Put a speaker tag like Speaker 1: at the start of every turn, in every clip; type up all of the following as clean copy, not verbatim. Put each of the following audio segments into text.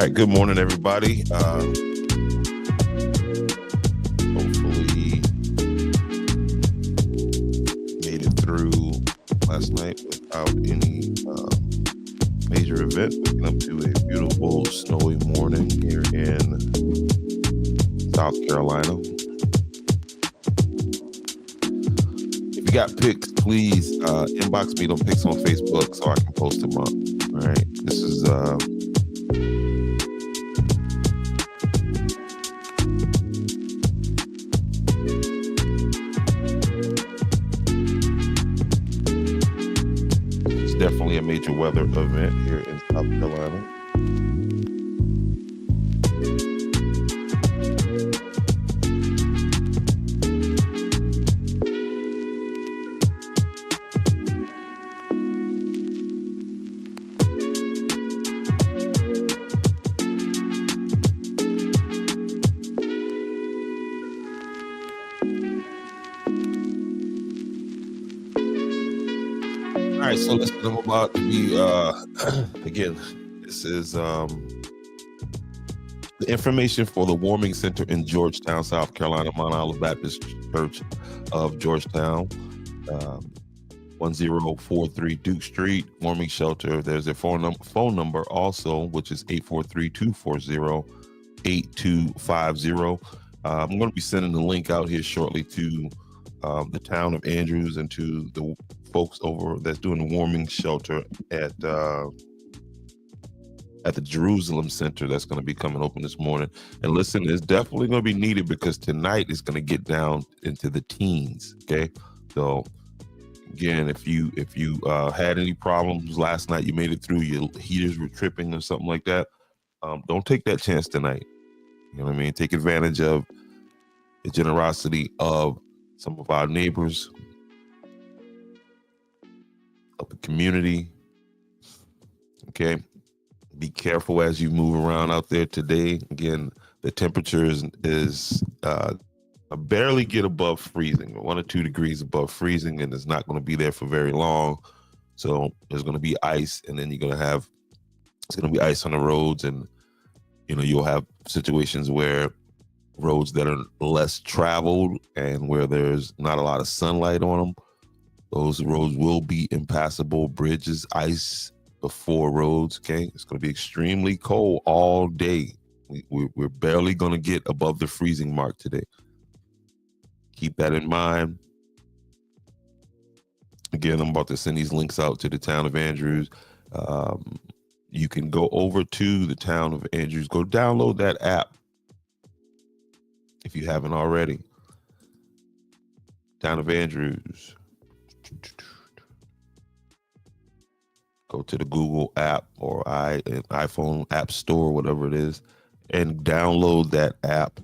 Speaker 1: right, good morning, everybody. Hopefully made it through last night without any major event. Waking up to a beautiful snowy morning here in South Carolina. If you got pics, please inbox me them pics on Facebook so I can post them up. All right, this is definitely a major weather event here in South Carolina. All right, so listen, I'm about to be, again, this is the information for the Warming Center in Georgetown, South Carolina, Mount Olive Baptist Church of Georgetown, 1043 Duke Street, Warming Shelter. There's a phone number also, which is 843-240-8250. I'm going to be sending the link out here shortly to the town of Andrews and to the folks over that's doing the warming shelter at the Jerusalem Center that's going to be coming open this morning. And listen, it's definitely going to be needed because tonight is going to get down into the teens. Okay, so again, if you had any problems last night, you made it through, your heaters were tripping or something like that, don't take that chance tonight. You know what I mean? Take advantage of the generosity of some of our neighbors, of the community. Okay, be careful as you move around out there today. Again, the temperature is barely get above freezing, 1 or 2 degrees above freezing, and it's not going to be there for very long. So there's going to be ice, and then it's going to be ice on the roads, and you'll have situations where roads that are less traveled and where there's not a lot of sunlight on them, those roads will be impassable. Bridges, ice before roads. Okay, it's going to be extremely cold all day. We're barely going to get above the freezing mark today. Keep that in mind. Again, I'm about to send these links out to the town of Andrews. You can go over to the town of Andrews. Go download that app if you haven't already. Town of Andrews. Go to the Google app or iPhone app store, whatever it is, and download that app.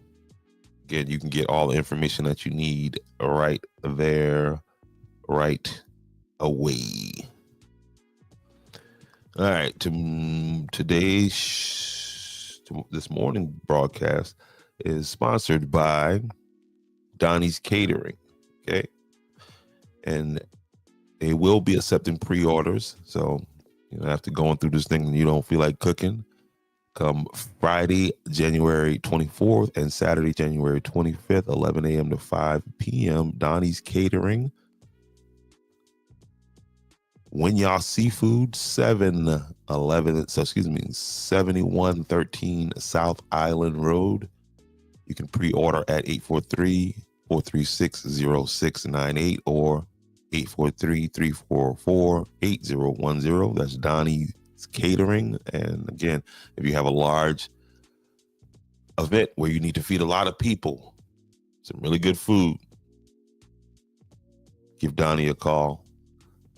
Speaker 1: Again, you can get all the information that you need right there, right away. All right, this morning broadcast is sponsored by Donnie's Catering. Okay, and they will be accepting pre-orders. So, after going through this thing and you don't feel like cooking, come Friday, January 24th and Saturday, January 25th, 11 a.m. to 5 p.m. Donnie's Catering. When Y'all Seafood, 7113 South Island Road. You can pre-order at 843-436-0698 or 843-344-8010. That's Donnie's Catering. And again, if you have a large event where you need to feed a lot of people, some really good food, give Donnie a call.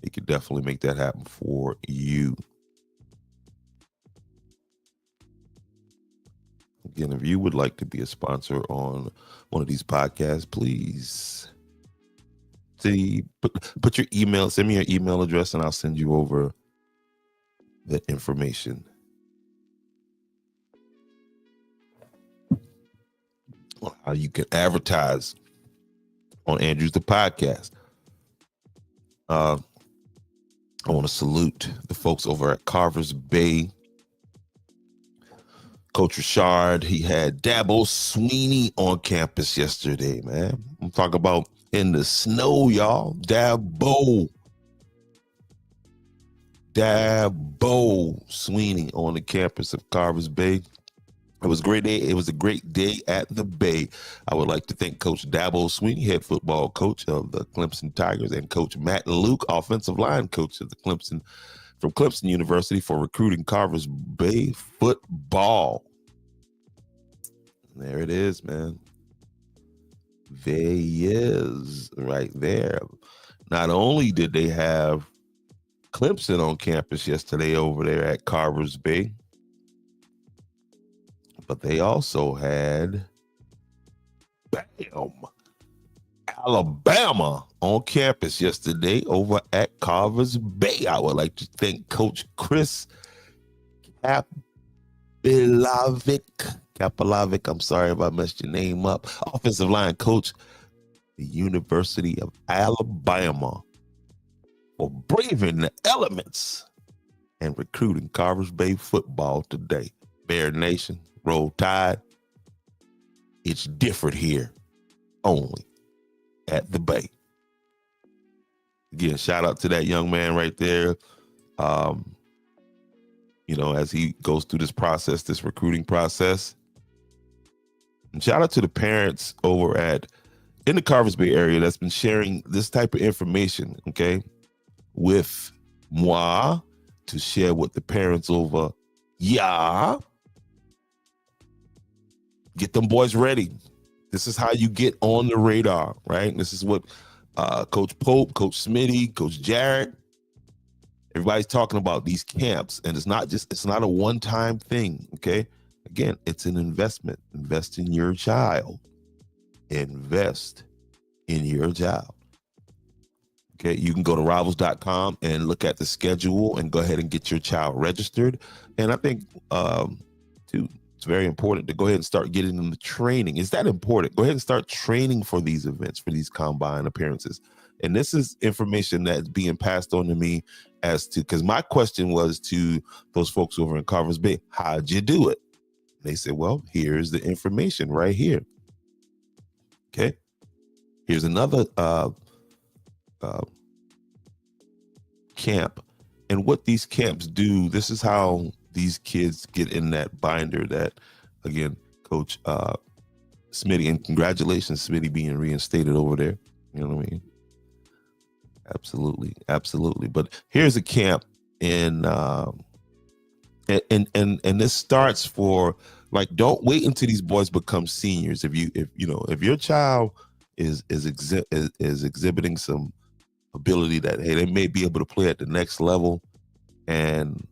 Speaker 1: He could definitely make that happen for you. Again, if you would like to be a sponsor on one of these podcasts, please put your email, send me your email address, and I'll send you over the information. On how you can advertise on Andrews the Podcast. I want to salute the folks over at Carver's Bay Coach Richard, he had Dabo Sweeney on campus yesterday, man. I'm talking about in the snow, y'all. Dabo Sweeney on the campus of Carvers Bay. It was a great day. It was a great day at the Bay. I would like to thank Coach Dabo Sweeney, head football coach of the Clemson Tigers, and Coach Matt Luke, offensive line coach of the Clemson University, for recruiting Carvers Bay football. There it is, man. There he is, right there. Not only did they have Clemson on campus yesterday over there at Carvers Bay, but they also had Alabama on campus yesterday over at Carvers Bay. I would like to thank Coach Chris Kapilovic, I'm sorry if I messed your name up, offensive line coach, the University of Alabama, for braving the elements and recruiting Carvers Bay football today. Bear Nation, Roll Tide. It's different here, only at the Bay. Again, shout out to that young man right there. As he goes through this process, this recruiting process. And shout out to the parents over in the Carvers Bay area that's been sharing this type of information, okay, with moi to share with the parents over. Yeah. Get them boys ready. This is how you get on the radar, right? This is what Coach Pope, Coach Smitty, Coach Jarrett, everybody's talking about these camps. And it's not a one-time thing, okay? Again, it's an investment. Invest in your child. Invest in your child. Okay, you can go to rivals.com and look at the schedule and go ahead and get your child registered. And I think, too, it's very important to go ahead and start getting them the training. Is that important? Go ahead and start training for these events, for these combine appearances. And this is information that's being passed on to me because my question was to those folks over in Carvers Bay, how'd you do it? They said, well, here's the information right here. Okay. Here's another camp. And what these camps do, this is how these kids get in that binder that, again, Coach Smitty, and congratulations, Smitty, being reinstated over there. You know what I mean? Absolutely. Absolutely. But here's a camp in and this starts for, like, don't wait until these boys become seniors. If your child is exhibiting some ability that, hey, they may be able to play at the next level, and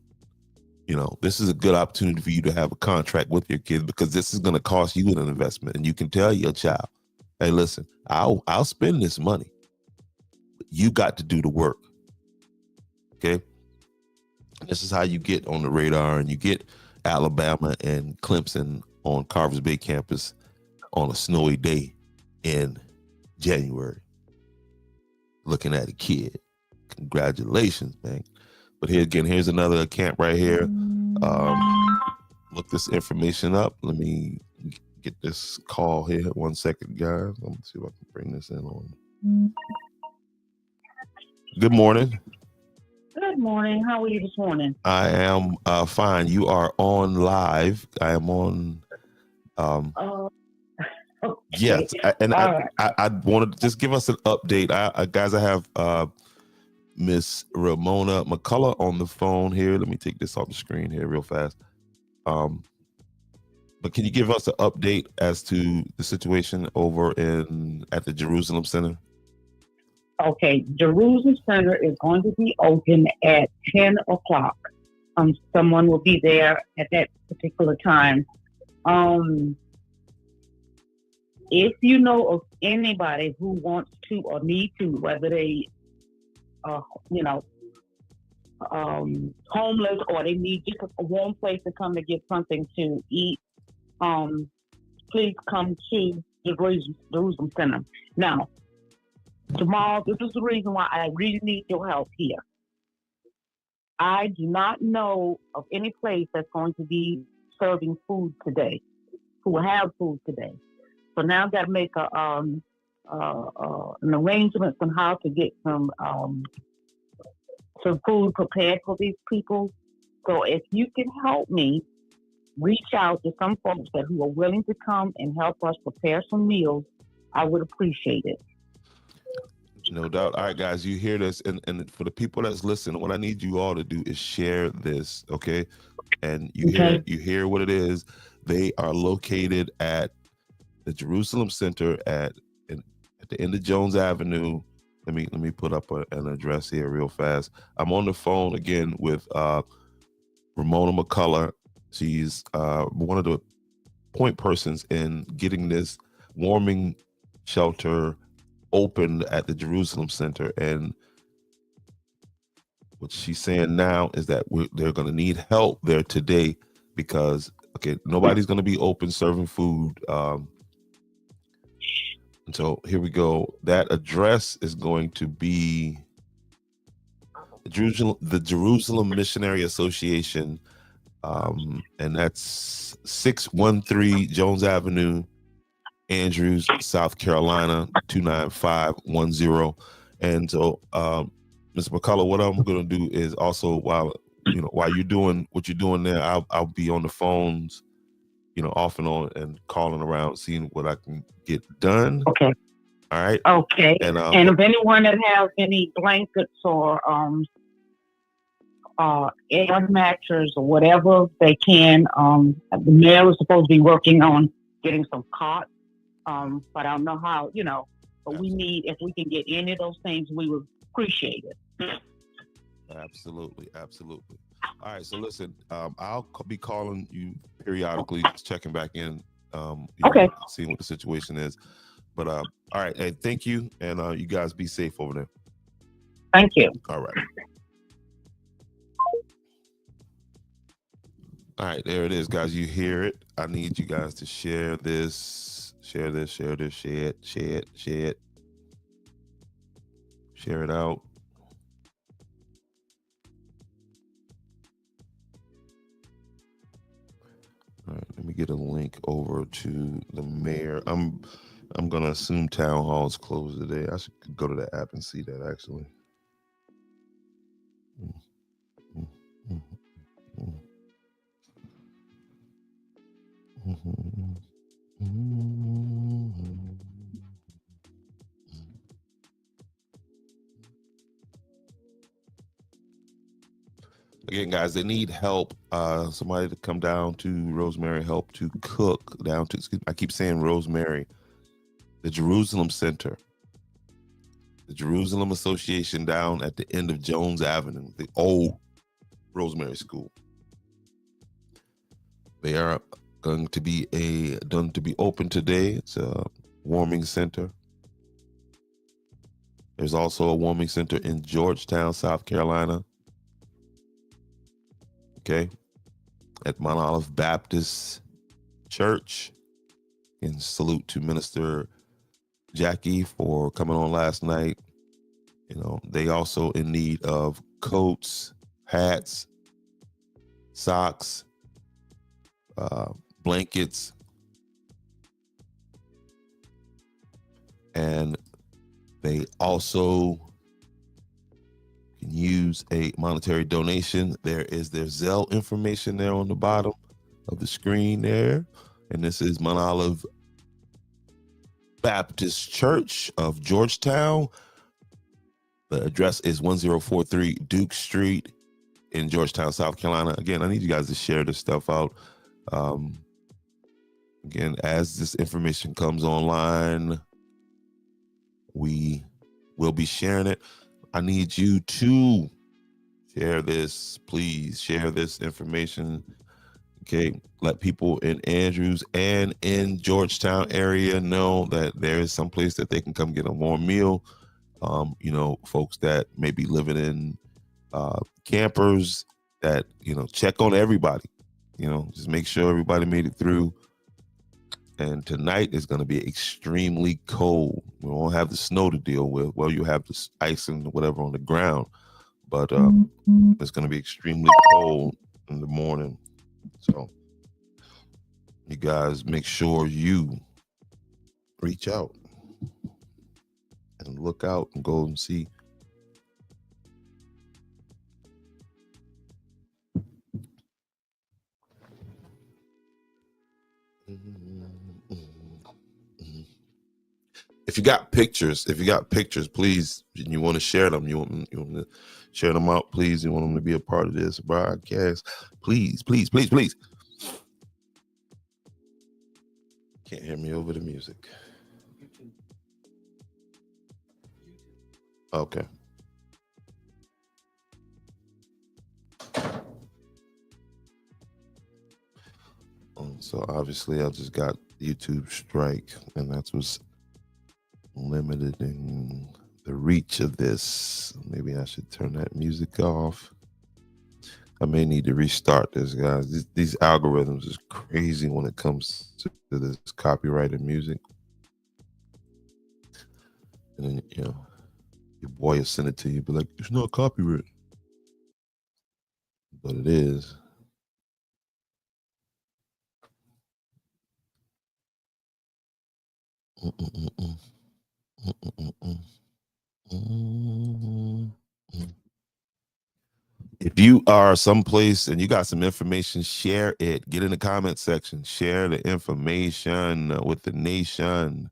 Speaker 1: this is a good opportunity for you to have a contract with your kids, because this is going to cost you an investment, and you can tell your child, hey, listen, I'll spend this money, but you got to do the work. Okay. This is how you get on the radar, and you get Alabama and Clemson on Carvers Bay campus on a snowy day in January. Looking at a kid. Congratulations, man. But here's another camp right here. Look this information up. Let me get this call here. 1 second, guys. Let me see if I can bring this in on. Good morning.
Speaker 2: Good morning. How are you this morning?
Speaker 1: I am fine. You are on live. I am on.
Speaker 2: Okay.
Speaker 1: Yes, I wanted to just give us an update. Guys, I have Miss Ramona McCullough on the phone here. Let me take this off the screen here real fast. But can you give us an update as to the situation over at the Jerusalem Center?
Speaker 2: Okay, Jerusalem Center is going to be open at 10 o'clock. Someone will be there at that particular time. If you know of anybody who wants to or need to, whether they homeless, or they need just a warm place to come to get something to eat, please come to the Jerusalem Center. Now, tomorrow, this is the reason why I really need your help here. I do not know of any place that's going to be serving food today, who will have food today. So now I've got to make an arrangement on how to get some food prepared for these people. So if you can help me reach out to some folks who are willing to come and help us prepare some meals, I would appreciate it.
Speaker 1: No doubt. All right, guys, you hear this, and for the people that's listening, what I need you all to do is share this, okay? And you hear what it is. They are located at the Jerusalem Center at the end of Jones Avenue. Let me put up an address here real fast. I'm on the phone again with Ramona McCullough. She's one of the point persons in getting this warming shelter opened at the Jerusalem Center. And what she's saying now is that they're going to need help there today because, nobody's going to be open serving food. And so here we go. That address is going to be the Jerusalem Missionary Association, and that's 613 Jones Avenue, Andrews, South Carolina, 29510. And so, Mr. McCullough, what I'm going to do is also while you're doing what you're doing there, I'll be on the phones, off and on and calling around, seeing what I can get done.
Speaker 2: Okay.
Speaker 1: All right.
Speaker 2: Okay. And if anyone that has any blankets or air mattress or whatever they can, the mayor is supposed to be working on getting some cots. But I don't know how, but we need, if we can get any of those things, we would appreciate it.
Speaker 1: Absolutely. All right. So listen, I'll be calling you periodically, just checking back in,
Speaker 2: okay,
Speaker 1: seeing what the situation is. But all right. Hey, thank you. And you guys be safe over there.
Speaker 2: Thank you.
Speaker 1: All right. All right. There it is, guys. You hear it. I need you guys to share this. Share it. Share it out. All right, let me get a link over to the mayor. I'm gonna assume town hall is closed today. I should go to the app and see that actually. Again, guys, they need help. Somebody to come down to Rosemary, help to cook down to, I keep saying Rosemary, the Jerusalem Center, the Jerusalem Association down at the end of Jones Avenue, the old Rosemary School. They are going to be open today. It's a warming center. There's also a warming center in Georgetown, South Carolina. Okay, at Mount Olive Baptist Church. And salute to Minister Jackie for coming on last night. They also in need of coats, hats, socks, blankets, and they also can use a monetary donation. There is their Zelle information there on the bottom of the screen there. And this is Mount Olive Baptist Church of Georgetown. The address is 1043 Duke Street in Georgetown, South Carolina. Again, I need you guys to share this stuff out. Again, as this information comes online, we will be sharing it. I need you to share this, please share this information. Okay, let people in Andrews and in Georgetown area know that there is some place that they can come get a warm meal. Folks that may be living in campers that, check on everybody, just make sure everybody made it through. And tonight is going to be extremely cold. We won't have the snow to deal with. Well, you have the ice and whatever on the ground, but it's going to be extremely cold in the morning. So you guys make sure you reach out and look out and go and see. If you got pictures, please, and you want to share them, you want to share them out, please. You want them to be a part of this broadcast, please. Can't hear me over the music. Okay. So obviously I just got YouTube strike, and that's what's limiting the reach of this. Maybe I should turn that music off. I may need to restart this, guys. These algorithms is crazy when it comes to this copyrighted music. And then, you know, your boy will send it to you, but like, it's not copyright. But it is. If you are someplace and you got some information, share it. Get in the comment section. Share the information with the nation.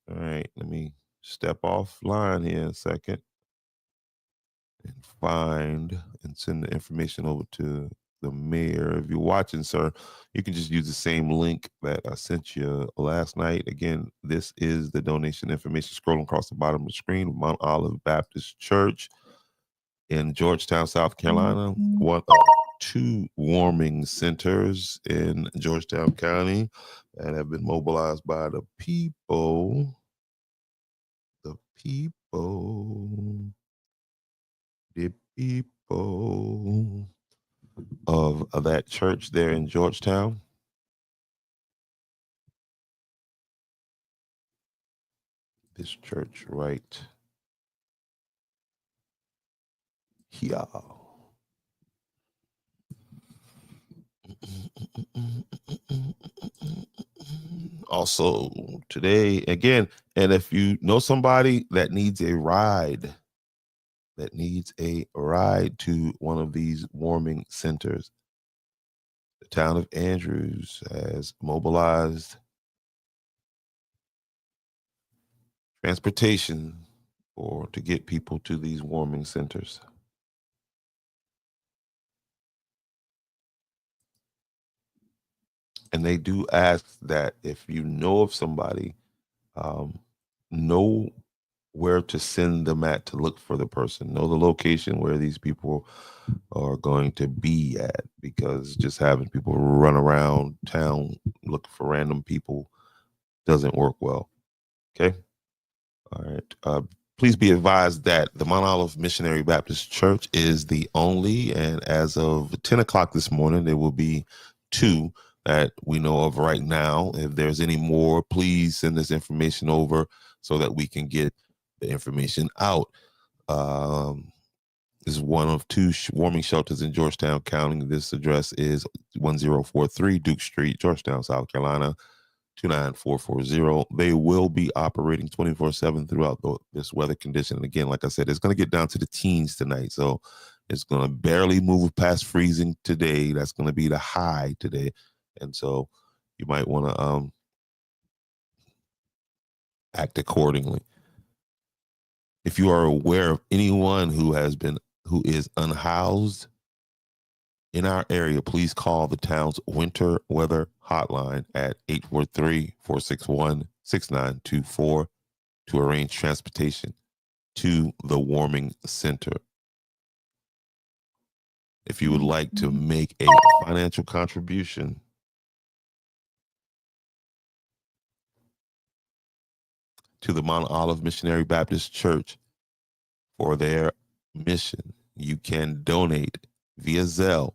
Speaker 1: All right, let me step offline here a second and find and send the information over to the mayor. If you're watching, sir, you can just use the same link that I sent you last night. Again, this is the donation information scrolling across the bottom of the screen. Mount Olive Baptist Church in Georgetown, South Carolina, one of two warming centers in Georgetown County that have been mobilized by the people. The people of that church there in Georgetown. This church right here. Also today, again, and if you know somebody that needs a ride to one of these warming centers, the town of Andrews has mobilized transportation to get people to these warming centers. And they do ask that if you know of somebody, know where to send them at to look for the person, know the location where these people are going to be at, because just having people run around town looking for random people doesn't work well. Okay. All right. Please be advised that the Mount Olive Missionary Baptist Church is the only, and as of 10 o'clock this morning, there will be two that we know of right now. If there's any more, please send this information over so that we can get the information out. This is one of two warming shelters in Georgetown County. This address is 1043 Duke Street, Georgetown, South Carolina, 29440. They will be operating 24/7 throughout this weather condition. And again, like I said, it's going to get down to the teens tonight. So it's going to barely move past freezing today. That's going to be the high today. And so you might want to act accordingly. If you are aware of anyone who is unhoused in our area, please call the town's winter weather hotline at 843-461-6924 to arrange transportation to the warming center. If you would like to make a financial contribution to the Mount Olive Missionary Baptist Church for their mission, you can donate via Zelle.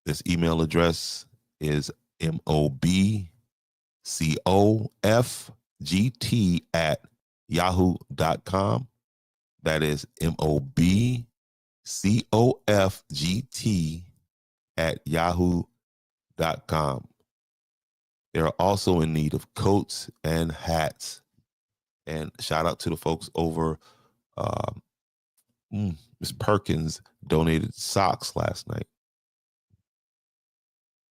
Speaker 1: This email address is mobcofgt@yahoo.com. That is mobcofgt@yahoo.com. They are also in need of coats and hats. And shout out to the folks over. Um, Ms. Perkins donated socks last night.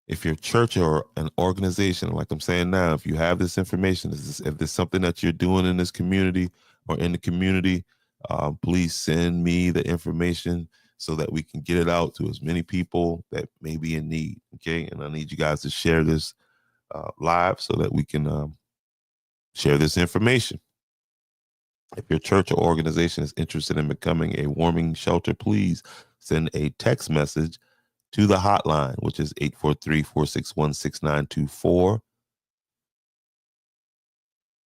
Speaker 1: If your church or an organization, like I'm saying now, if you have this information, if there's something that you're doing in this community or in the community, please send me the information so that we can get it out to as many people that may be in need. Okay. And I need you guys to share this live so that we can share this information. If your church or organization is interested in becoming a warming shelter, please send a text message to the hotline, which is 843-461-6924,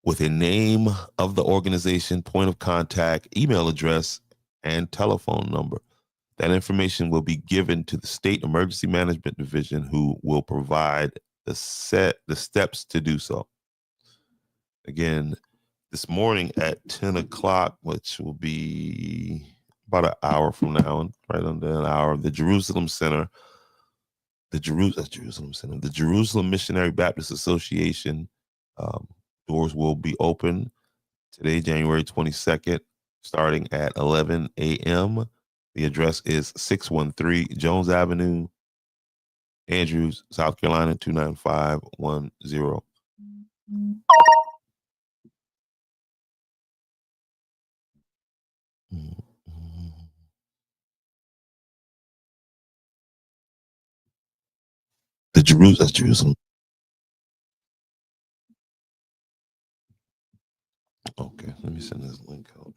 Speaker 1: with a name of the organization, point of contact, email address, and telephone number. That information will be given to the State Emergency Management Division, who will provide the steps to do so. Again, this morning at 10 o'clock, which will be about an hour from now, right under an hour, the Jerusalem Center, the Jerusalem Missionary Baptist Association doors will be open today, January 22nd, starting at 11 a.m. The address is 613 Jones Avenue, Andrews, South Carolina, 29510. That's Jerusalem. Okay, let me send this link out.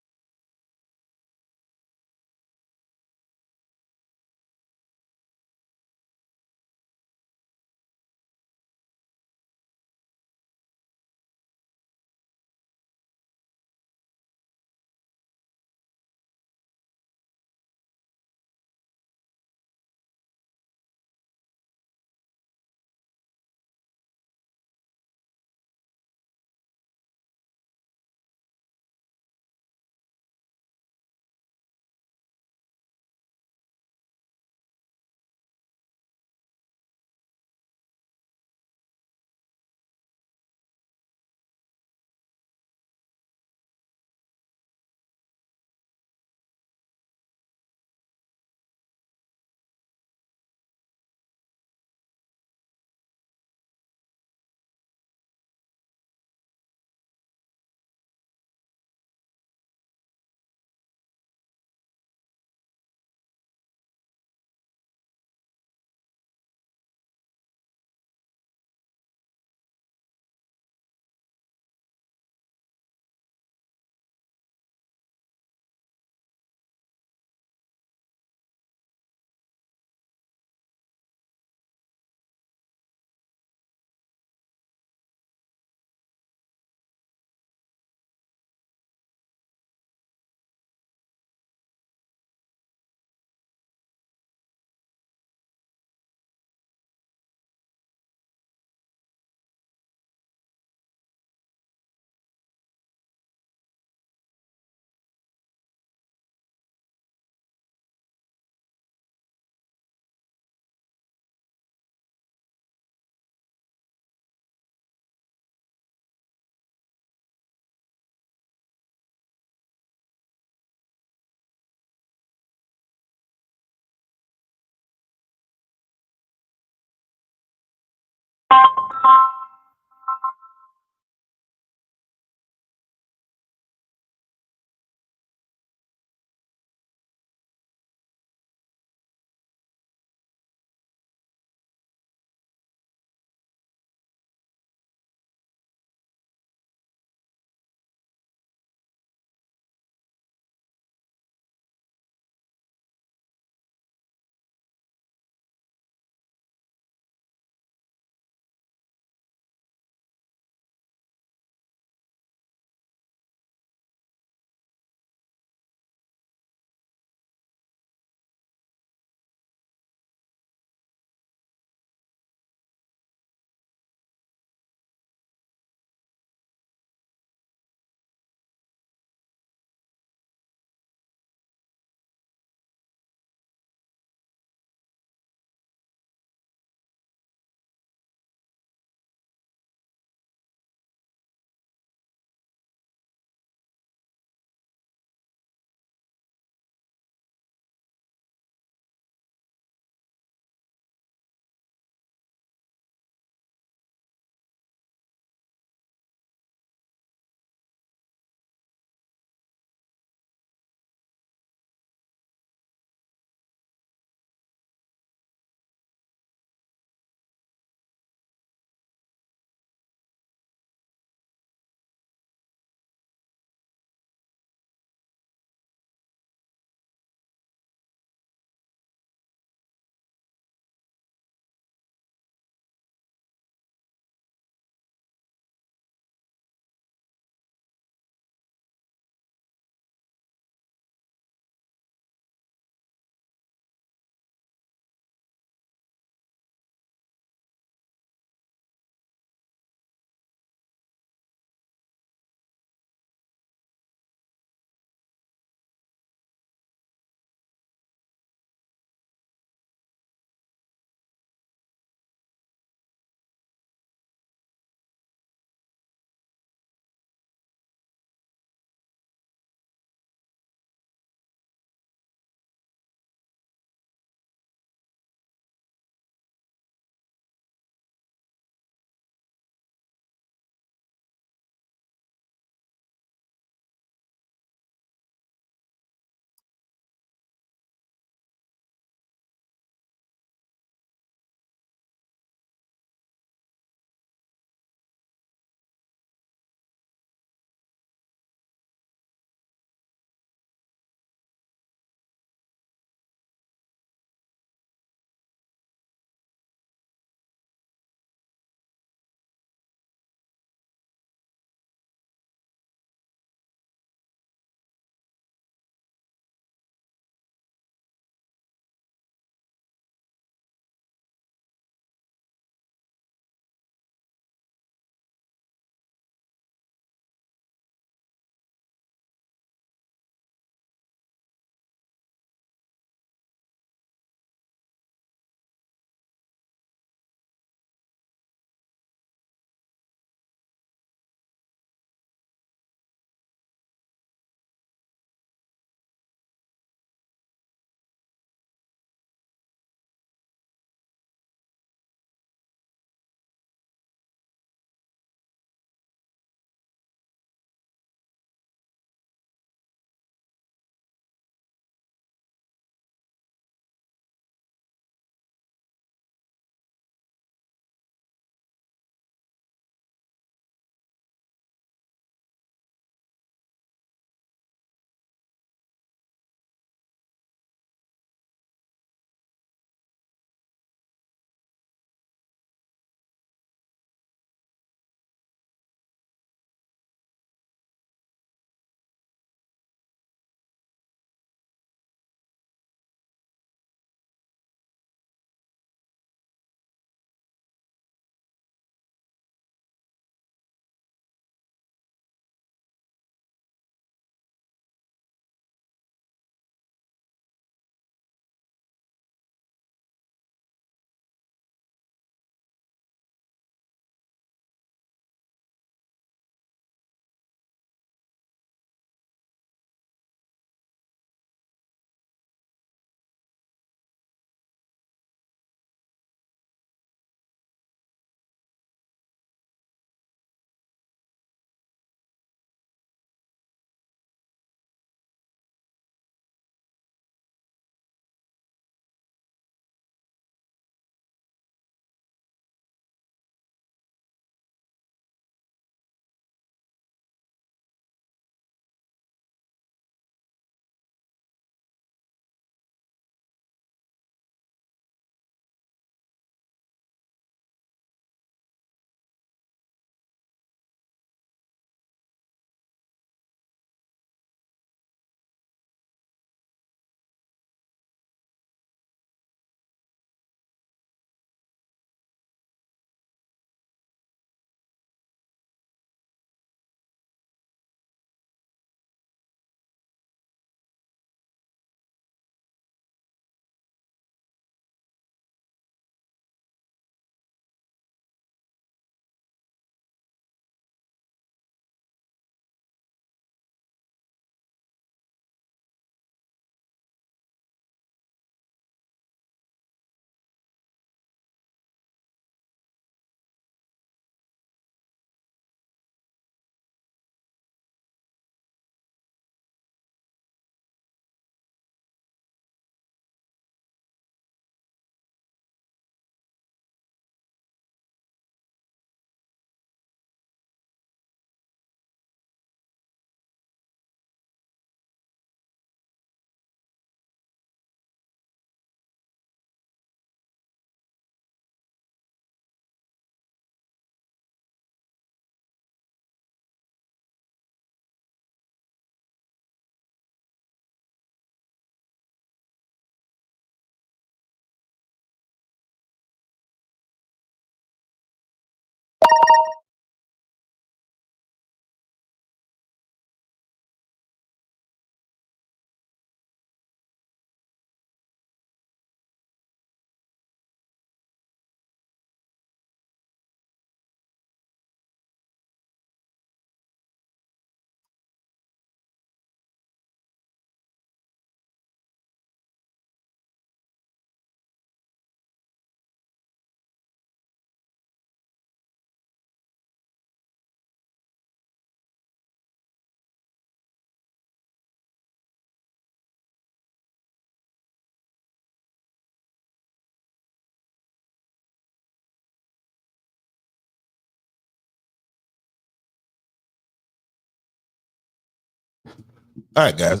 Speaker 1: All right, guys.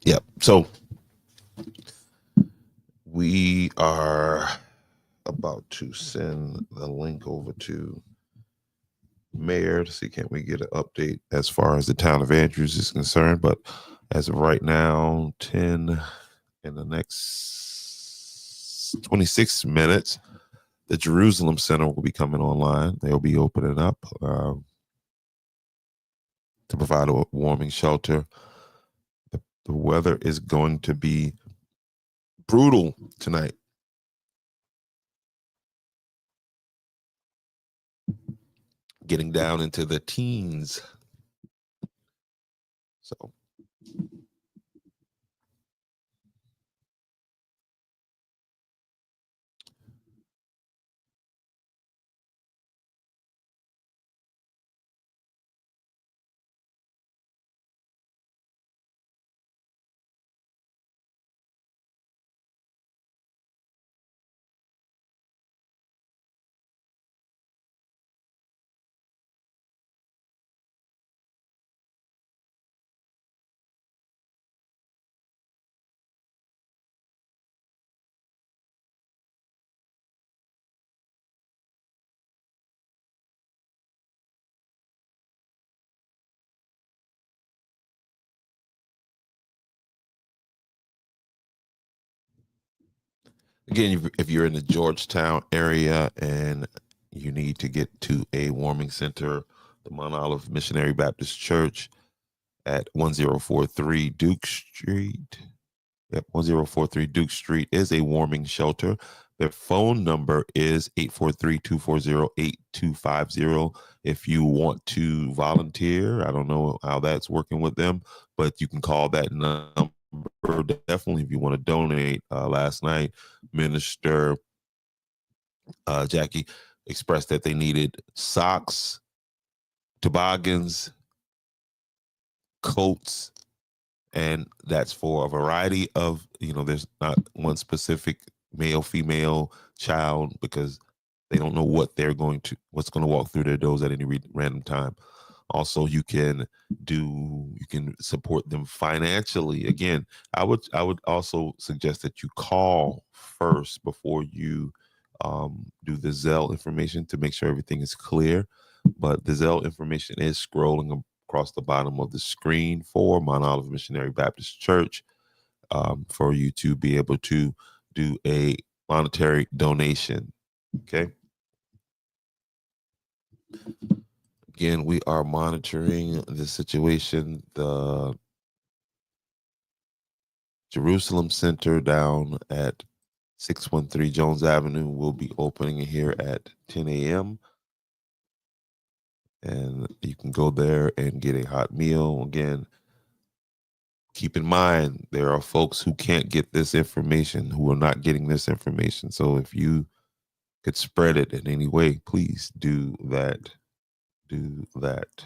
Speaker 1: Yep. So we are about to send the link over to Mayor to see can we get an update as far as the town of Andrews is concerned. But as of right now, 10 in the next 26 minutes, the Jerusalem Center will be coming online. They'll be opening up to provide a warming shelter. The weather is going to be brutal tonight. Getting down into the teens. So again, if you're in the Georgetown area and you need to get to a warming center, the Mount Olive Missionary Baptist Church at 1043 Duke Street. Yep, 1043 Duke Street is a warming shelter. Their phone number is 843-240-8250. If you want to volunteer, I don't know how that's working with them, but you can call that number. Definitely, if you want to donate. Last night, Minister Jackie expressed that they needed socks, toboggans, coats, and that's for a variety of, there's not one specific male, female, child, because they don't know what's going to walk through their doors at any random time. Also, you can support them financially. Again, I would also suggest that you call first before you do the Zelle information to make sure everything is clear. But the Zelle information is scrolling across the bottom of the screen for Mount Olive Missionary Baptist Church, for you to be able to do a monetary donation. Okay. Again, we are monitoring the situation. The Jerusalem Center down at 613 Jones Avenue will be opening here at 10 a.m. And you can go there and get a hot meal. Again, keep in mind, there are folks who can't get this information, who are not getting this information. So if you could spread it in any way, please do that. Do that.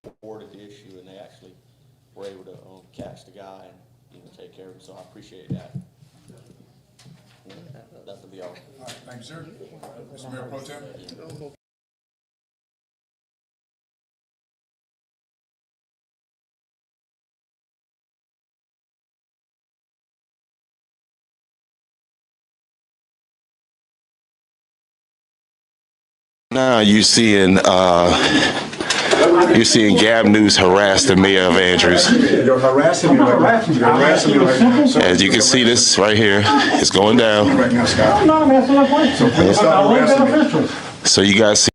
Speaker 3: reported the issue, and they actually were able to catch the guy and take care of him. So I appreciate that. That'll be all.
Speaker 4: All right, thank you, sir. Mr. Mayor Pro Tem?
Speaker 5: Now you're seeing Gab News harass the mayor of Andrews.
Speaker 4: You're harassing me right now. You're harassing me right now. So-
Speaker 5: As you can see, this right here is going down.
Speaker 4: Right now, Scott.
Speaker 6: I'm not answering that question.
Speaker 4: please stop
Speaker 6: About elected
Speaker 4: harassing me.
Speaker 6: officials.
Speaker 5: So you guys see.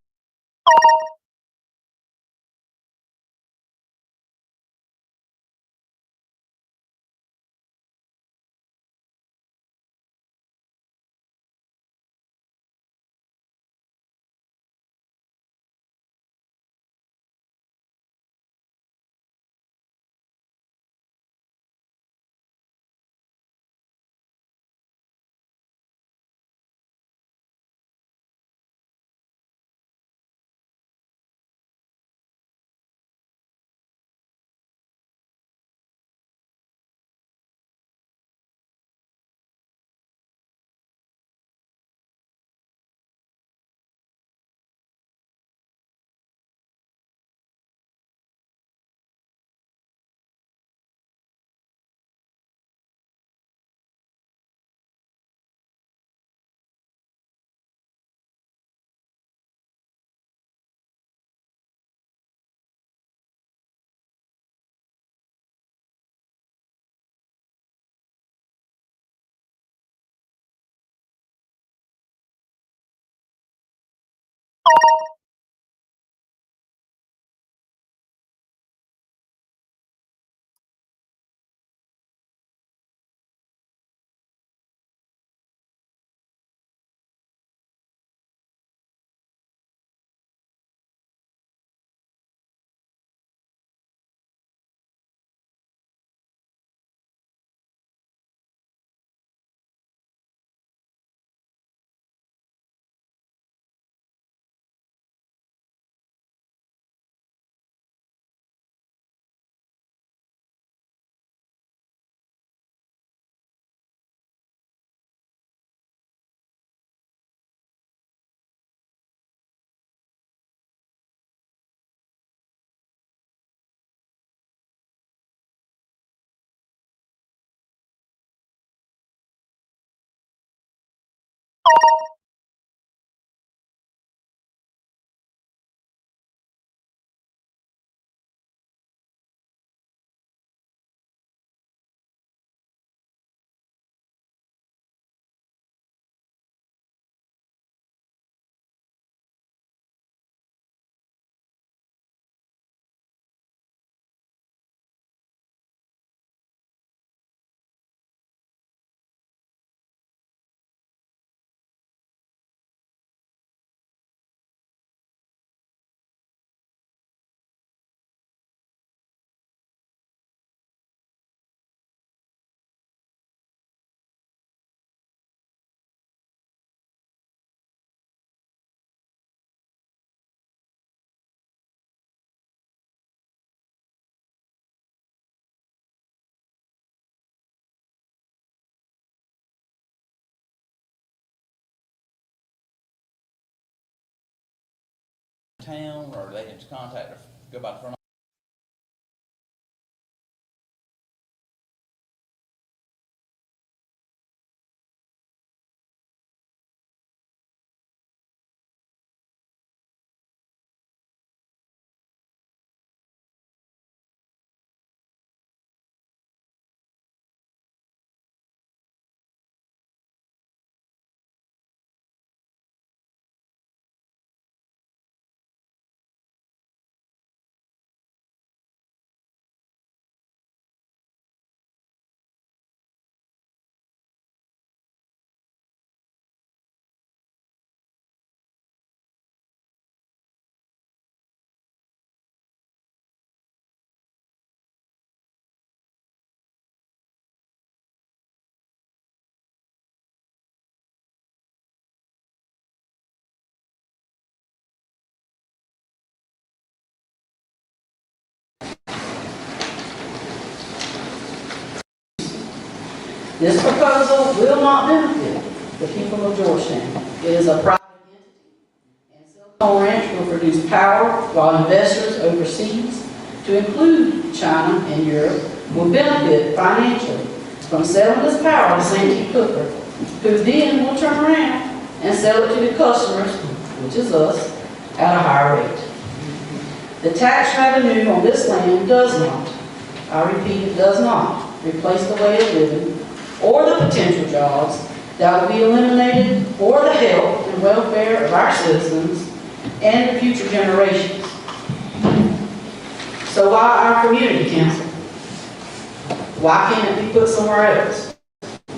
Speaker 3: Town, or they can contact or go by the front
Speaker 6: This proposal will not benefit the people of Georgetown. It is a private entity, and Silicon Ranch will produce power while investors overseas, to include China and Europe, will benefit financially from selling this power to Santee Cooper, who then will turn around and sell it to the customers, which is us, at a higher rate. The tax revenue on this land does not, I repeat, it does not replace the way of living or the potential jobs that will be eliminated or the health and welfare of our citizens and the future generations. So why our community council? Why can't it be put somewhere else?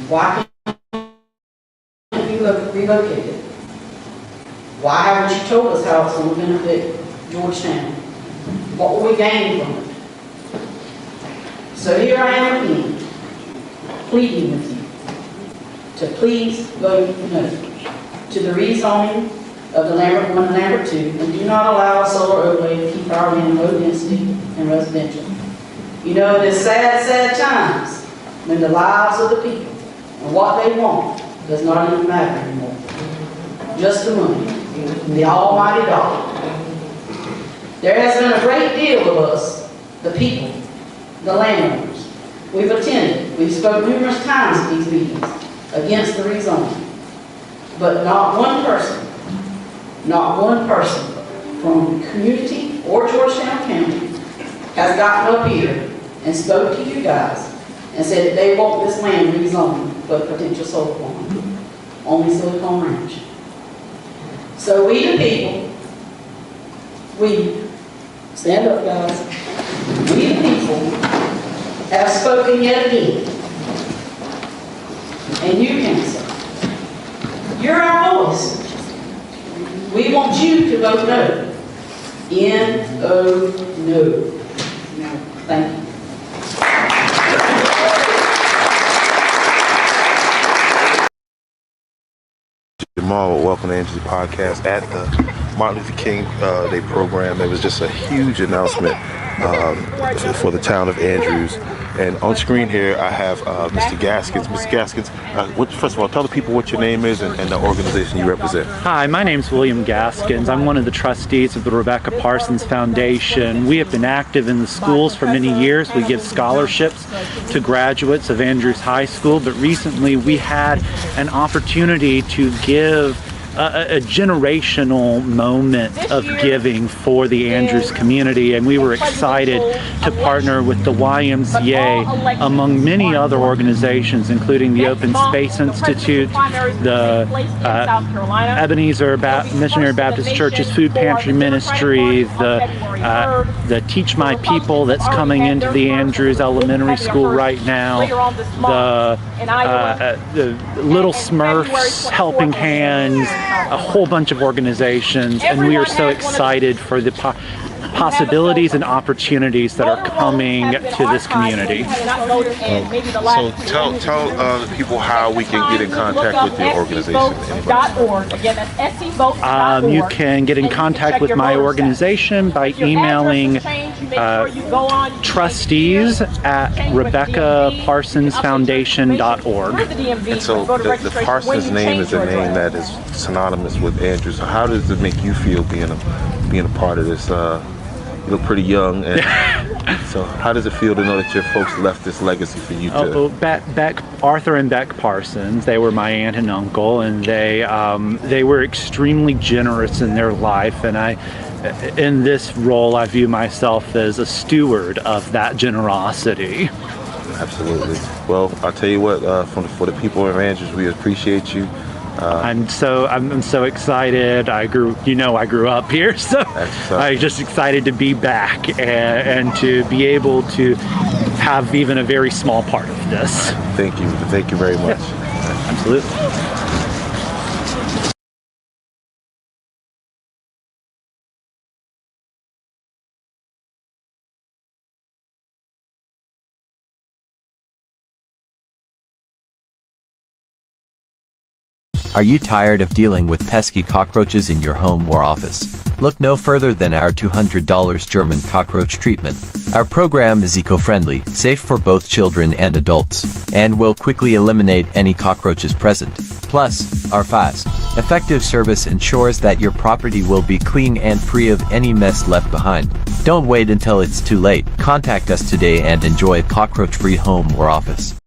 Speaker 6: Why can't it be relocated? Why haven't you told us how it's going to benefit Georgetown? What will we gain from it? So here I am again, pleading with you to please vote no to the rezoning of the Lambert 1 and Lambert 2, and do not allow a solar overlay to keep our land low density and residential. You know, it is sad, sad times when the lives of the people and what they want does not even matter anymore. Just the money, the almighty dollar. There has been a great deal of us, the people, the landowners. We've attended, we've spoken numerous times at these meetings against the rezoning. But not one person from the community or Georgetown County has gotten up here and spoke to you guys and said that they want this land rezoned for a potential solar farm. Only Silicon Ranch. So we the people, we, stand up guys, we the people have spoken yet again. And you council, you're our voice. We want you to vote no. N-O-No. Thank you.
Speaker 1: Jamal, welcome to Angie's podcast. At the Martin Luther King Day program, there was just a huge announcement for the town of Andrews. And on screen here, I have Mr. Gaskins. Mr. Gaskins, first of all, tell the people what your name is and the organization you represent.
Speaker 7: Hi, my name's William Gaskins. I'm one of the trustees of the Rebecca Parsons Foundation. We have been active in the schools for many years. We give scholarships to graduates of Andrews High School, but recently we had an opportunity to give a generational moment of giving for the Andrews community, and we were excited to partner with the YMCA among many other organizations, including the Open Space Institute, the Ebenezer Missionary Baptist Church's Food Pantry Ministry, the Teach My People that's coming into the Andrews Elementary School right now, the Little Smurfs Helping Hands, a whole bunch of organizations, and we are so excited for the possibilities and opportunities that are coming to this community.
Speaker 1: So tell the people how we can get in contact with your organization.
Speaker 7: You can get in contact with my organization by emailing trustees at RebeccaParsonsFoundation.org.
Speaker 1: And so the Parsons name is a name that is synonymous with Andrews. So how does it make you feel being a part of this? You look pretty young, and so how does it feel to know that your folks left this legacy for you to?
Speaker 7: Arthur and Beck Parsons, they were my aunt and uncle, and they were extremely generous in their life, and in this role, I view myself as a steward of that generosity.
Speaker 1: Absolutely. Well, I'll tell you what, for the people of Andrews, we appreciate you.
Speaker 7: I'm so excited. I grew up here, so I'm just excited to be back and to be able to have even a very small part of this.
Speaker 1: Thank you very much.
Speaker 7: Absolutely.
Speaker 8: Are you tired of dealing with pesky cockroaches in your home or office? Look no further than our $200 German cockroach treatment. Our program is eco-friendly, safe for both children and adults, and will quickly eliminate any cockroaches present. Plus, our fast, effective service ensures that your property will be clean and free of any mess left behind. Don't wait until it's too late. Contact us today and enjoy a cockroach-free home or office.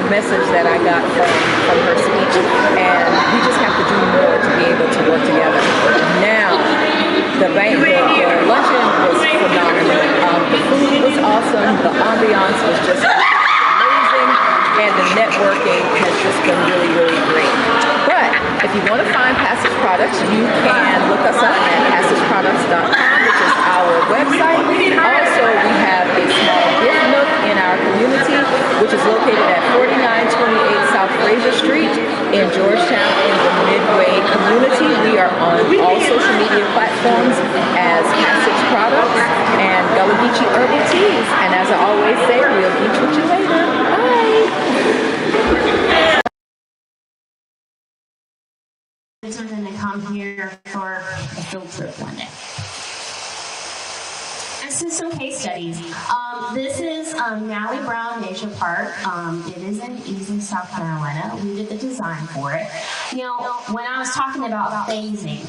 Speaker 9: Message that I got from her speech, and we just have to do more to be able to work together. Now, the luncheon was phenomenal. The food was awesome. The ambiance was just amazing, and the networking has just been really, really great. But if you want to find Passage Products, you can look us up at passageproducts.com, which is our website. Also, we have a small gift nook in our community, which is located at 4928 South Fraser Street in Georgetown in the Midway community. We are on all social media platforms as Passage Products and Gullah Geechee Herbal Teas. And as I always say, we'll geech with you later. Bye.
Speaker 10: We're going to come here for a field trip one day. This is some case studies. This is Nally Brown Nature Park. It is in Easley, South Carolina. We did the design for it. You know, when I was talking about phasing,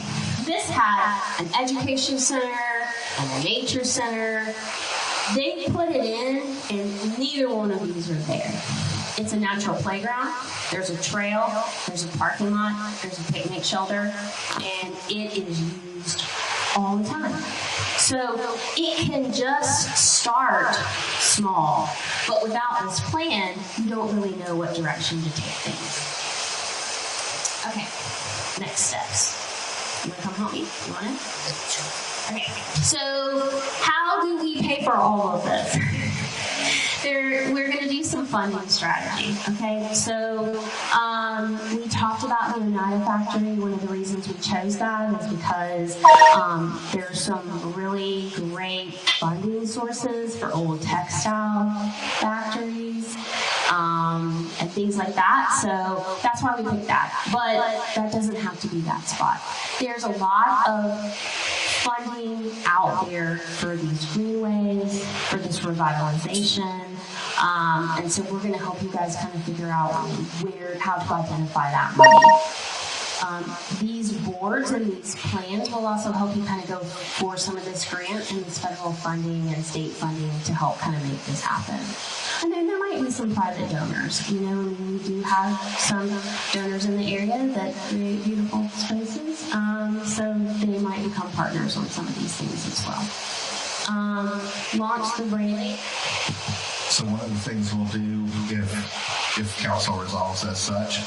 Speaker 10: this had an education center and a nature center. They put it in, and neither one of these are there. It's a natural playground. There's a trail. There's a parking lot. There's a picnic shelter, and it is used all the time. So it can just start small, but without this plan, you don't really know what direction to take things. Okay, next steps. You want to come help me? You want it? Okay, so how do we pay for all of this? We're going to do some funding strategy, okay? So we talked about the Oneida Factory. One of the reasons we chose that is because there's some really great funding sources for old textile factories and things like that. So that's why we picked that. But that doesn't have to be that spot. There's a lot of funding out there for these greenways, for this revitalization. And so we're going to help you guys kind of figure out how to identify that money. These boards and these plans will also help you kind of go for some of this grant and this federal funding and state funding to help kind of make this happen. And then there might be some private donors. You know, we do have some donors in the area that create beautiful spaces. So they might become partners on some of these things as well. Launch the brand.
Speaker 11: So one of the things we'll do if council resolves as such,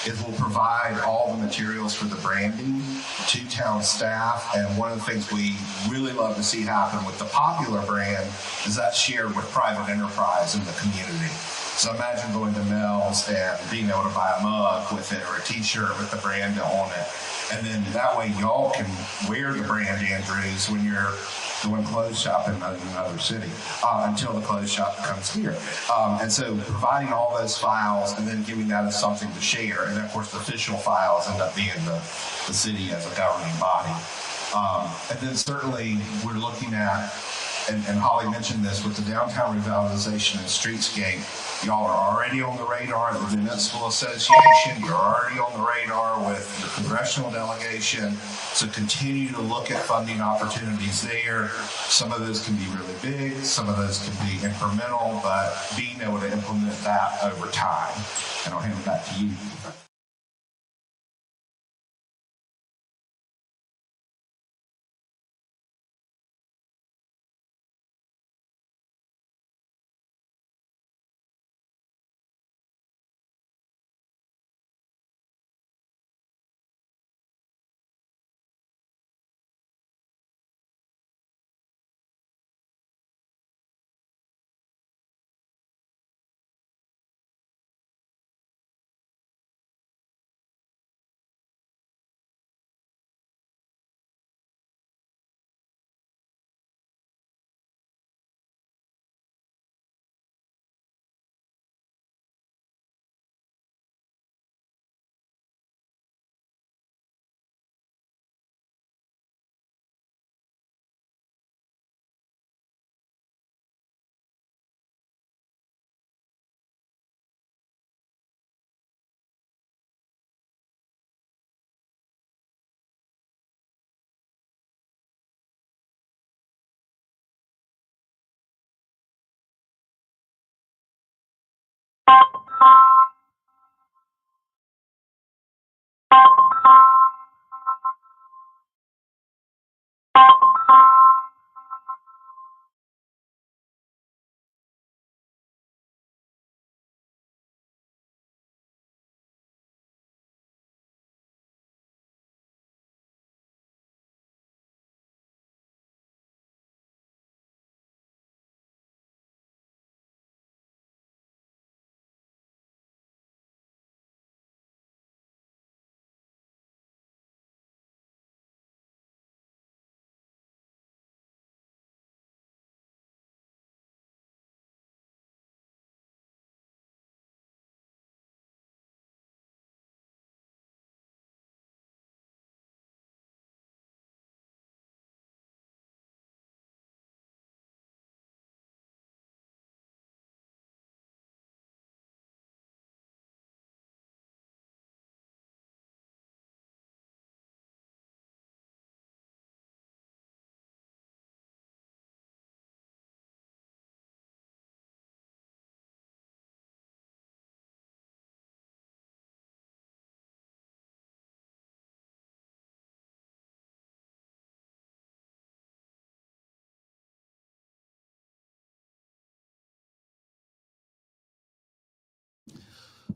Speaker 11: is we'll provide all the materials for the branding to town staff. And one of the things we really love to see happen with the Popular brand is that's shared with private enterprise in the community. So imagine going to Mel's and being able to buy a mug with it or a t-shirt with the brand on it. And then that way y'all can wear the brand Andrews when you're going clothes shopping in another city until the clothes shop comes here. And so providing all those files and then giving that as something to share. And of course the official files end up being the city as a governing body. And then certainly we're looking at, and Holly mentioned this, with the downtown revitalization and streetscape, y'all are already on the radar of the Municipal Association. You're already on the radar with the congressional delegation. So continue to look at funding opportunities there. Some of those can be really big. Some of those can be incremental, but being able to implement that over time. And I'll hand it back to you.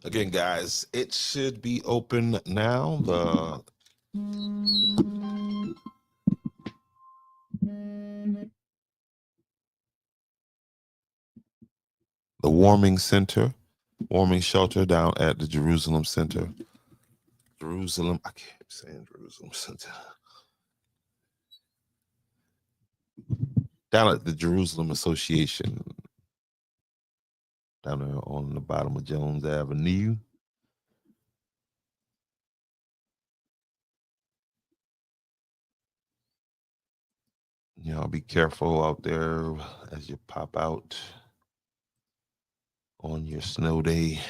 Speaker 1: Again, guys, it should be open now. The warming shelter down at the Jerusalem Center. I keep saying Jerusalem Center. Down at the Jerusalem Association, down there on the bottom of Jones Avenue. Y'all be careful out there as you pop out on your snow day.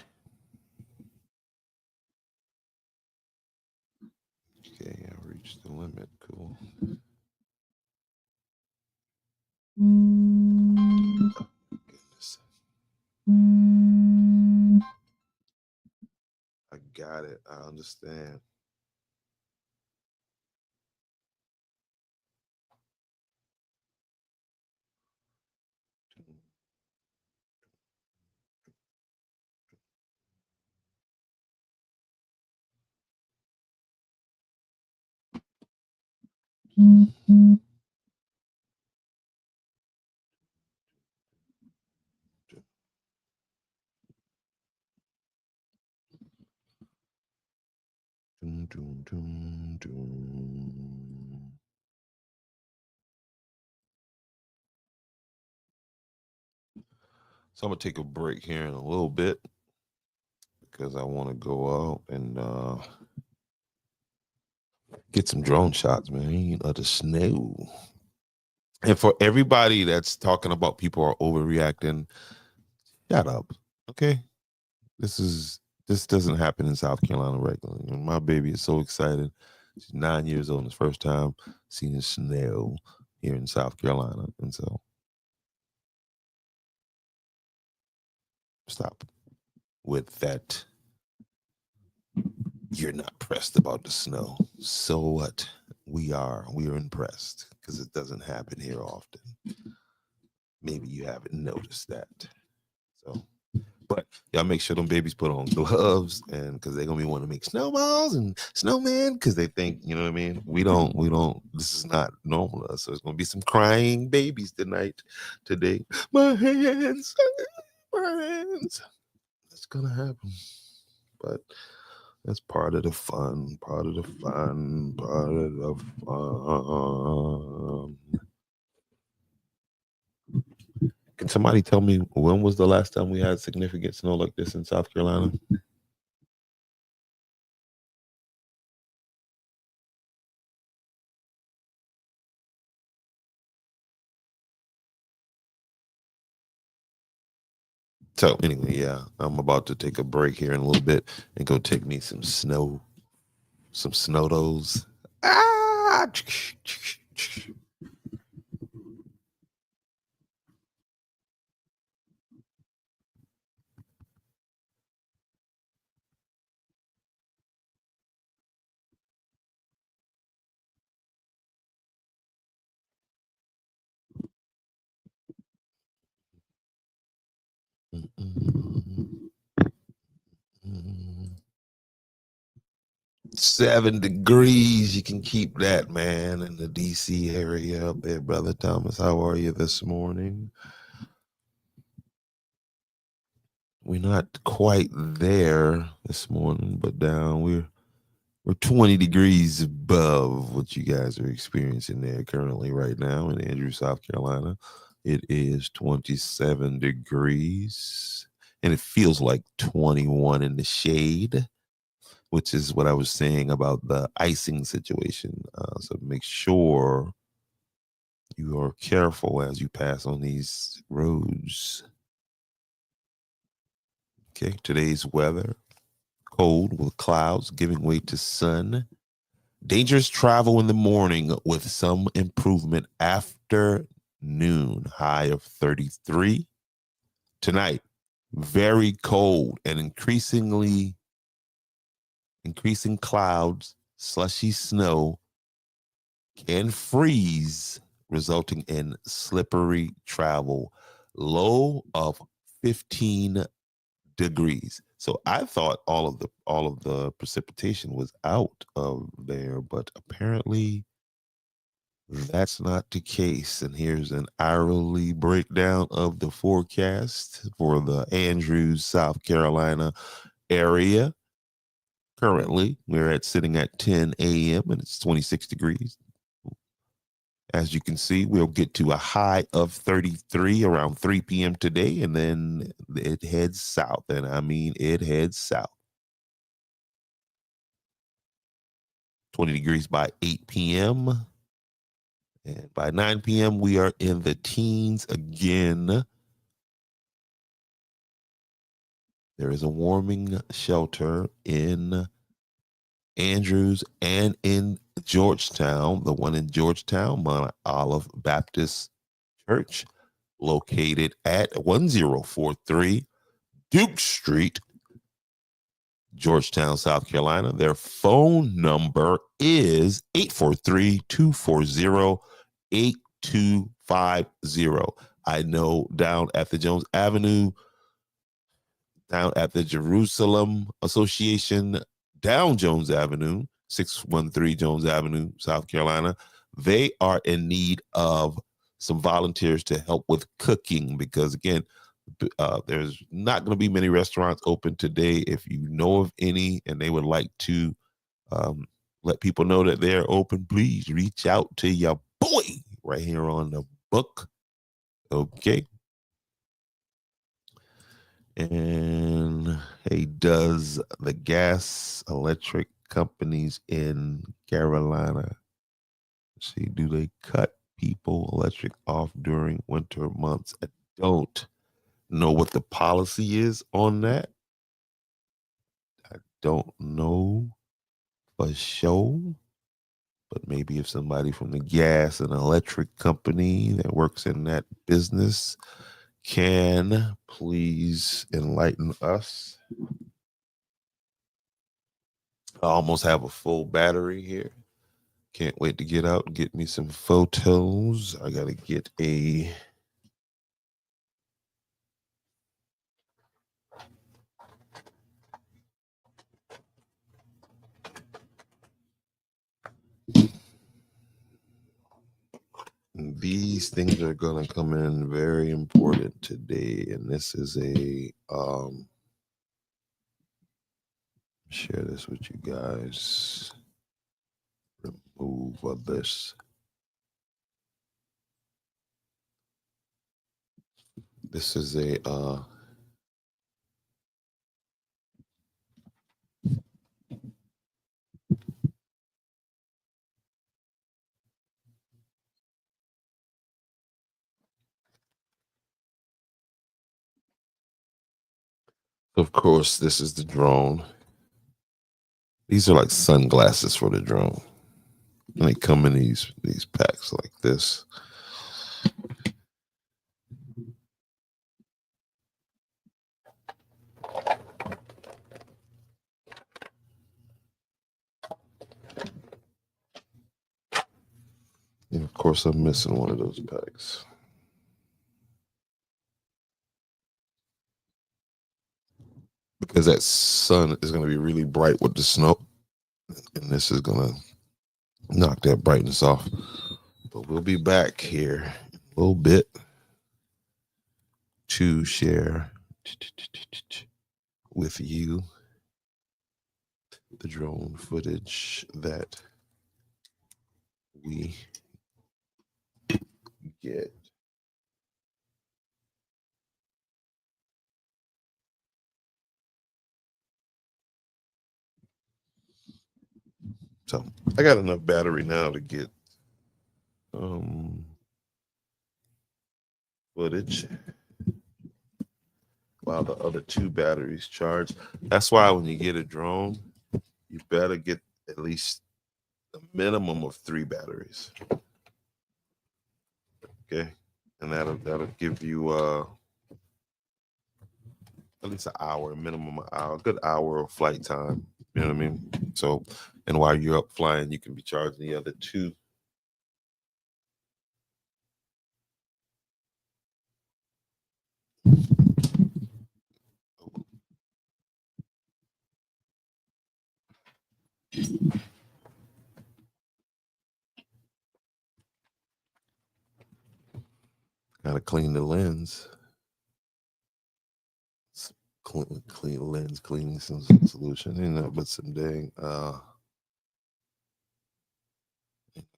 Speaker 1: Okay, I reached the limit. Cool. Oh, goodness. I got it. I understand. Doom, doom, doom. So I'm gonna take a break here in a little bit because I want to go out and get some drone shots, man, of the snow. And for everybody that's talking about people are overreacting, shut up, okay? This doesn't happen in South Carolina regularly. And my baby is so excited. She's 9 years old, and it's the first time seeing snow here in South Carolina. And so stop with that. You're not pressed about the snow. So what? We are impressed because it doesn't happen here often. Maybe you haven't noticed that. So, but y'all make sure them babies put on gloves, and because they're gonna be wanting to make snowballs and snowmen because they think, you know what I mean? We don't. This is not normal to us. So it's gonna be some crying babies today. My hands. It's gonna happen, but that's part of the fun. Can somebody tell me when was the last time we had significant snow like this in South Carolina? So anyway, yeah, I'm about to take a break here in a little bit and go take me some snow dos. Ah! Mm-mm. 7 degrees. You can keep that, man, in the DC area up there, Brother Thomas. How are you this morning? We're not quite there this morning, but down we're 20 degrees above what you guys are experiencing there currently right now in Andrews, South Carolina. It is 27 degrees, and it feels like 21 in the shade, which is what I was saying about the icing situation. So make sure you are careful as you pass on these roads. Okay, today's weather, cold with clouds giving way to sun. Dangerous travel in the morning with some improvement after noon, high of 33. Tonight, very cold and increasing clouds, slushy snow, can freeze, resulting in slippery travel. Low of 15 degrees. So I thought all of the precipitation was out of there, but apparently that's not the case. And here's an hourly breakdown of the forecast for the Andrews, South Carolina area. Currently, we're sitting at 10 a.m. and it's 26 degrees. As you can see, we'll get to a high of 33 around 3 p.m. today, and then it heads south. And I mean, it heads south. 20 degrees by 8 p.m. And by 9 p.m., we are in the teens again. There is a warming shelter in Andrews and in Georgetown. The one in Georgetown, Mount Olive Baptist Church, located at 1043 Duke Street, Georgetown, South Carolina. Their phone number is 843-240-8250. I know down at the Jones Avenue, down at the Jerusalem Association, down Jones Avenue, 613 Jones Avenue, South Carolina, they are in need of some volunteers to help with cooking because, again, there's not going to be many restaurants open today. If you know of any and they would like to let people know that they're open. Please reach out to your boy right here on the book. Okay. And hey, does the gas electric companies in Carolina, see, do they cut people electric off during winter months? I don't know what the policy is on that. I don't know for sure. But maybe if somebody from the gas and electric company that works in that business can please enlighten us. I almost have a full battery here. Can't wait to get out and get me some photos. I gotta get a these things are gonna come in very important today, and this is a share this with you guys. Remove of this. This is a of course, this is the drone. These are like sunglasses for the drone. And they come in these packs like this. And of course, I'm missing one of those packs. Because that sun is going to be really bright with the snow. And this is going to knock that brightness off. But we'll be back here in a little bit to share with you the drone footage that we get. So I got enough battery now to get footage while the other two batteries charge. That's why when you get a drone, you better get at least a minimum of 3 batteries. Okay, and that'll give you at least an hour, minimum an hour, a good hour of flight time. You know what I mean? So, and while you're up flying, you can be charging the other 2. Gotta clean the lens. Clean lens cleaning solution. You know, but some dang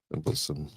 Speaker 1: but some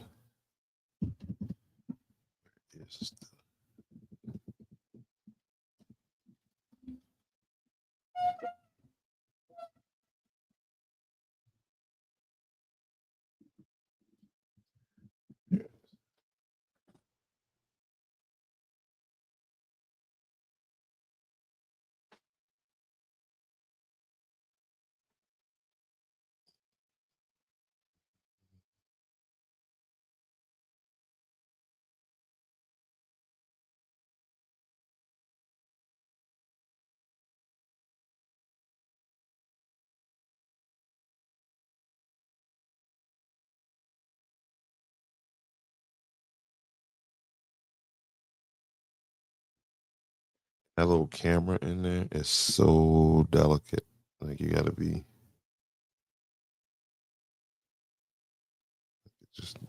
Speaker 1: that little camera in there is so delicate. Like you gotta be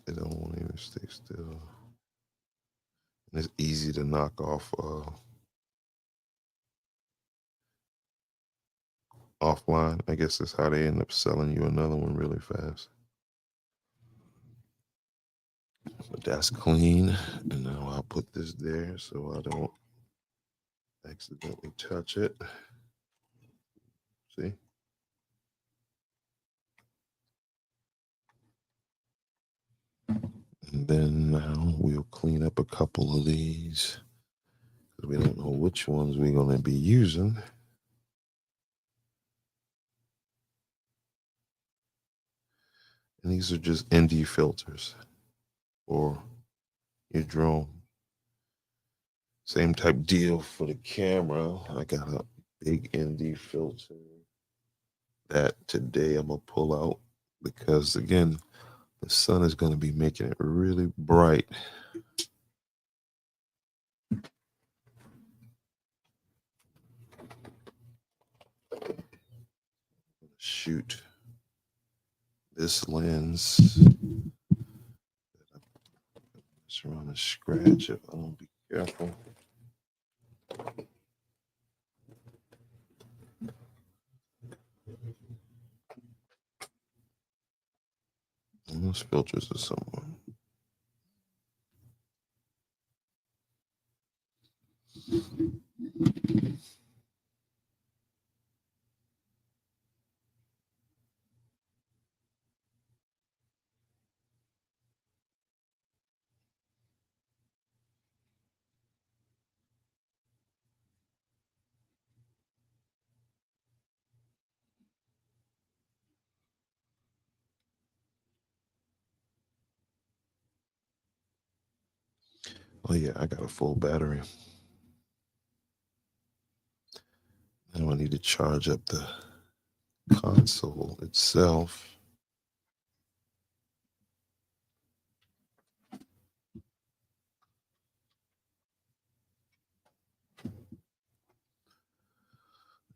Speaker 1: it don't want to even stay still. And it's easy to knock off offline. I guess that's how they end up selling you another one really fast. But that's clean. And now I'll put this there so I don't accidentally touch it. See? And then now we'll clean up a couple of these because we don't know which ones we're going to be using. And these are just ND filters for your drone. Same type deal for the camera. I got a big ND filter that today I'm going to pull out because, again, the sun is going to be making it really bright. Shoot this lens. It's around a scratch if I don't be careful. And those filters are somewhere. Oh yeah, I got a full battery. Now I need to charge up the console itself.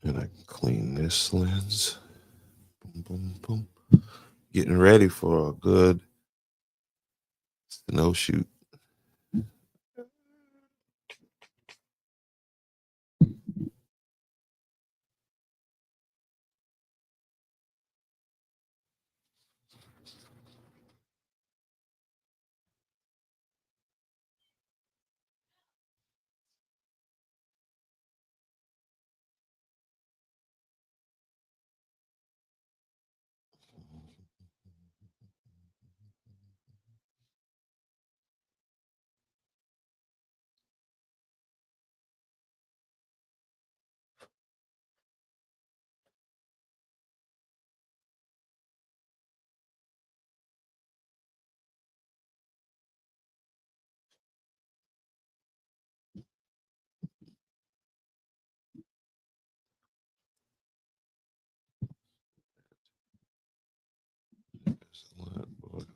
Speaker 1: And I can clean this lens. Boom, boom, boom. Getting ready for a good snow shoot.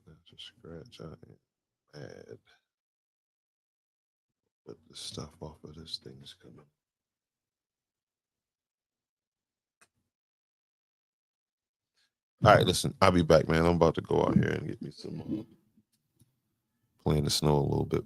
Speaker 1: That's a scratch. I am mad. But the stuff off of this thing's coming. All right, listen, I'll be back, man. I'm about to go out here and get me some play in the snow a little bit.